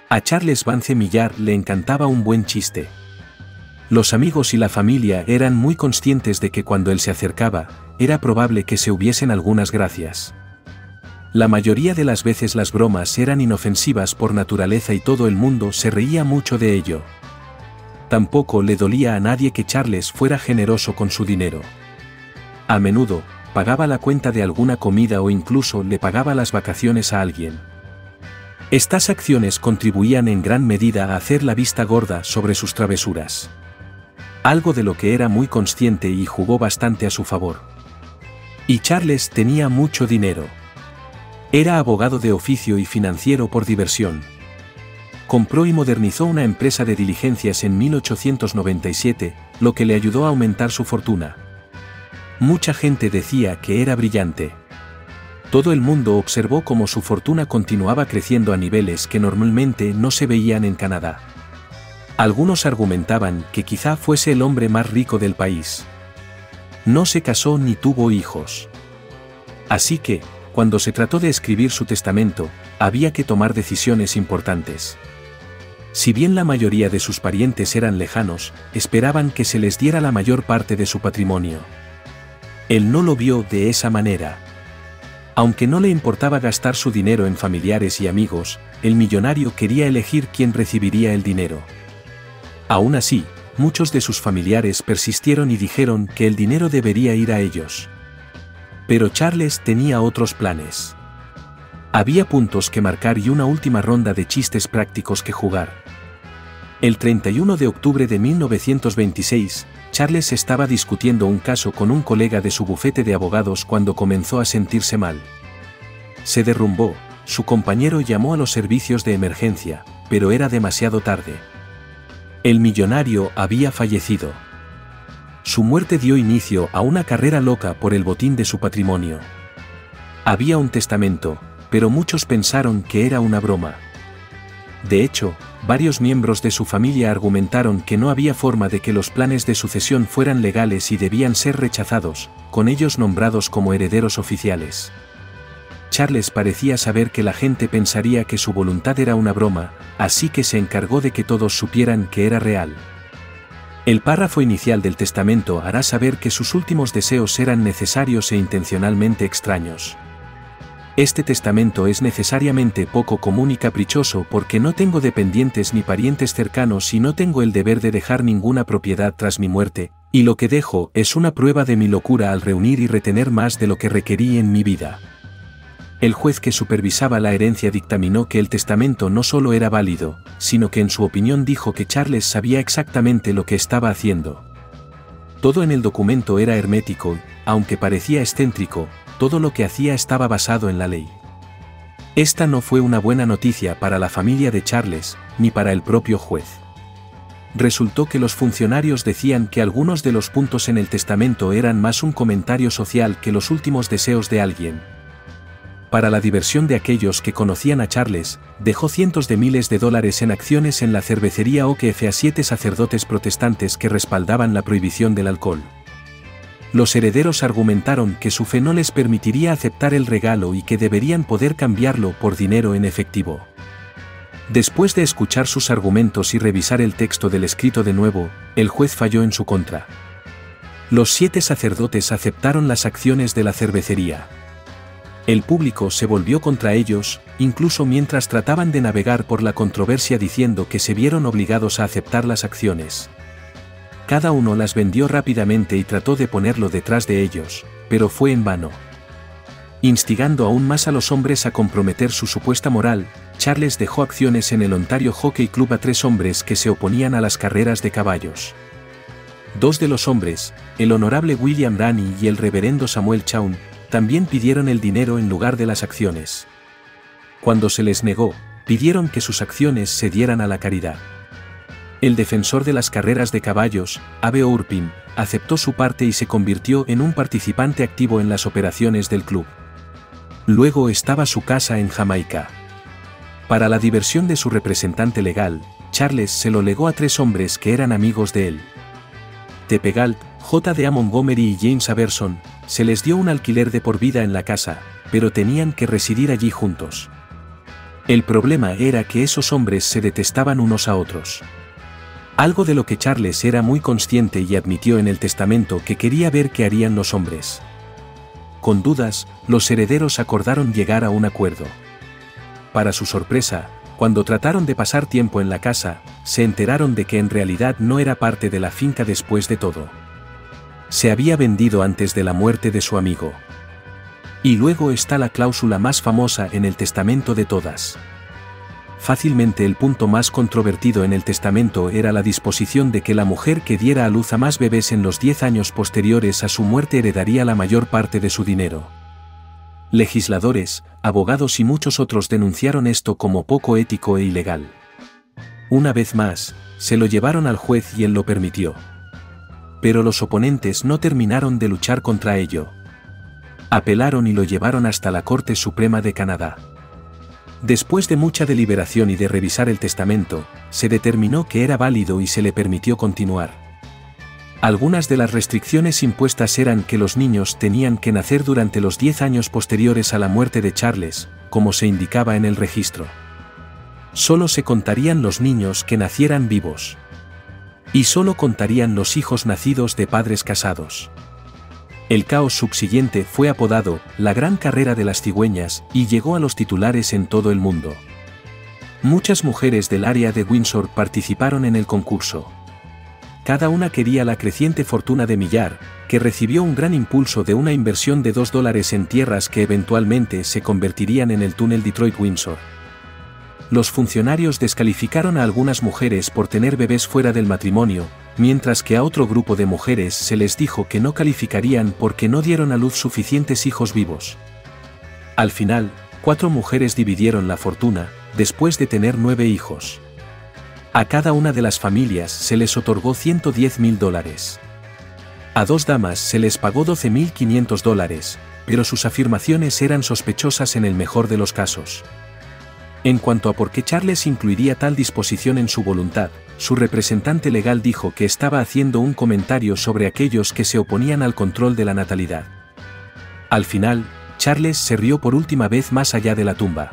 A Charles Vance Millard le encantaba un buen chiste. Los amigos y la familia eran muy conscientes de que cuando él se acercaba, era probable que se hubiesen algunas gracias. La mayoría de las veces las bromas eran inofensivas por naturaleza y todo el mundo se reía mucho de ello. Tampoco le dolía a nadie que Charles fuera generoso con su dinero. A menudo, pagaba la cuenta de alguna comida o incluso le pagaba las vacaciones a alguien. Estas acciones contribuían en gran medida a hacer la vista gorda sobre sus travesuras. Algo de lo que era muy consciente y jugó bastante a su favor. Y Charles tenía mucho dinero. Era abogado de oficio y financiero por diversión. Compró y modernizó una empresa de diligencias en 1897, lo que le ayudó a aumentar su fortuna. Mucha gente decía que era brillante. Todo el mundo observó cómo su fortuna continuaba creciendo a niveles que normalmente no se veían en Canadá. Algunos argumentaban que quizá fuese el hombre más rico del país. No se casó ni tuvo hijos. Así que, cuando se trató de escribir su testamento, había que tomar decisiones importantes. Si bien la mayoría de sus parientes eran lejanos, esperaban que se les diera la mayor parte de su patrimonio. Él no lo vio de esa manera. Aunque no le importaba gastar su dinero en familiares y amigos, el millonario quería elegir quién recibiría el dinero. Aún así, muchos de sus familiares persistieron y dijeron que el dinero debería ir a ellos. Pero Charles tenía otros planes. Había puntos que marcar y una última ronda de chistes prácticos que jugar. El 31 de octubre de 1926, Charles estaba discutiendo un caso con un colega de su bufete de abogados cuando comenzó a sentirse mal. Se derrumbó, su compañero llamó a los servicios de emergencia, pero era demasiado tarde. El millonario había fallecido. Su muerte dio inicio a una carrera loca por el botín de su patrimonio. Había un testamento, pero muchos pensaron que era una broma. De hecho, varios miembros de su familia argumentaron que no había forma de que los planes de sucesión fueran legales y debían ser rechazados, con ellos nombrados como herederos oficiales. Charles parecía saber que la gente pensaría que su voluntad era una broma, así que se encargó de que todos supieran que era real. El párrafo inicial del testamento hará saber que sus últimos deseos eran necesarios e intencionalmente extraños. Este testamento es necesariamente poco común y caprichoso porque no tengo dependientes ni parientes cercanos y no tengo el deber de dejar ninguna propiedad tras mi muerte, y lo que dejo es una prueba de mi locura al reunir y retener más de lo que requerí en mi vida. El juez que supervisaba la herencia dictaminó que el testamento no solo era válido, sino que en su opinión dijo que Charles sabía exactamente lo que estaba haciendo. Todo en el documento era hermético, aunque parecía excéntrico, todo lo que hacía estaba basado en la ley. Esta no fue una buena noticia para la familia de Charles, ni para el propio juez. Resultó que los funcionarios decían que algunos de los puntos en el testamento eran más un comentario social que los últimos deseos de alguien. Para la diversión de aquellos que conocían a Charles, dejó cientos de miles de dólares en acciones en la cervecería OKF a 7 sacerdotes protestantes que respaldaban la prohibición del alcohol. Los herederos argumentaron que su fe no les permitiría aceptar el regalo y que deberían poder cambiarlo por dinero en efectivo. Después de escuchar sus argumentos y revisar el texto del escrito de nuevo, el juez falló en su contra. Los 7 sacerdotes aceptaron las acciones de la cervecería. El público se volvió contra ellos, incluso mientras trataban de navegar por la controversia diciendo que se vieron obligados a aceptar las acciones. Cada uno las vendió rápidamente y trató de ponerlo detrás de ellos, pero fue en vano. Instigando aún más a los hombres a comprometer su supuesta moral, Charles dejó acciones en el Ontario Hockey Club a 3 hombres que se oponían a las carreras de caballos. 2 de los hombres, el honorable William Ranney y el reverendo Samuel Chaun, también pidieron el dinero en lugar de las acciones. Cuando se les negó, pidieron que sus acciones se dieran a la caridad. El defensor de las carreras de caballos, Abe Urpin, aceptó su parte y se convirtió en un participante activo en las operaciones del club. Luego estaba su casa en Jamaica. Para la diversión de su representante legal, Charles se lo legó a 3 hombres que eran amigos de él. T.P. Galt, J.D.A. Montgomery y James Aberson, se les dio un alquiler de por vida en la casa, pero tenían que residir allí juntos. El problema era que esos hombres se detestaban unos a otros. Algo de lo que Charles era muy consciente y admitió en el testamento que quería ver qué harían los hombres. Con dudas, los herederos acordaron llegar a un acuerdo. Para su sorpresa, cuando trataron de pasar tiempo en la casa, se enteraron de que en realidad no era parte de la finca después de todo. Se había vendido antes de la muerte de su amigo. Y luego está la cláusula más famosa en el testamento de todas. Fácilmente el punto más controvertido en el testamento era la disposición de que la mujer que diera a luz a más bebés en los 10 años posteriores a su muerte heredaría la mayor parte de su dinero. Legisladores, abogados y muchos otros denunciaron esto como poco ético e ilegal. Una vez más, se lo llevaron al juez y él lo permitió. Pero los oponentes no terminaron de luchar contra ello. Apelaron y lo llevaron hasta la Corte Suprema de Canadá. Después de mucha deliberación y de revisar el testamento, se determinó que era válido y se le permitió continuar. Algunas de las restricciones impuestas eran que los niños tenían que nacer durante los 10 años posteriores a la muerte de Charles, como se indicaba en el registro. Solo se contarían los niños que nacieran vivos. Y solo contarían los hijos nacidos de padres casados. El caos subsiguiente fue apodado la Gran Carrera de las Cigüeñas y llegó a los titulares en todo el mundo. Muchas mujeres del área de Windsor participaron en el concurso. Cada una quería la creciente fortuna de millar, que recibió un gran impulso de una inversión de $2 en tierras que eventualmente se convertirían en el túnel Detroit-Windsor. Los funcionarios descalificaron a algunas mujeres por tener bebés fuera del matrimonio, mientras que a otro grupo de mujeres se les dijo que no calificarían porque no dieron a luz suficientes hijos vivos. Al final, 4 mujeres dividieron la fortuna, después de tener 9 hijos. A cada una de las familias se les otorgó $110,000. A 2 damas se les pagó $12,500, pero sus afirmaciones eran sospechosas en el mejor de los casos. En cuanto a por qué Charles incluiría tal disposición en su voluntad, su representante legal dijo que estaba haciendo un comentario sobre aquellos que se oponían al control de la natalidad. Al final, Charles se rió por última vez más allá de la tumba.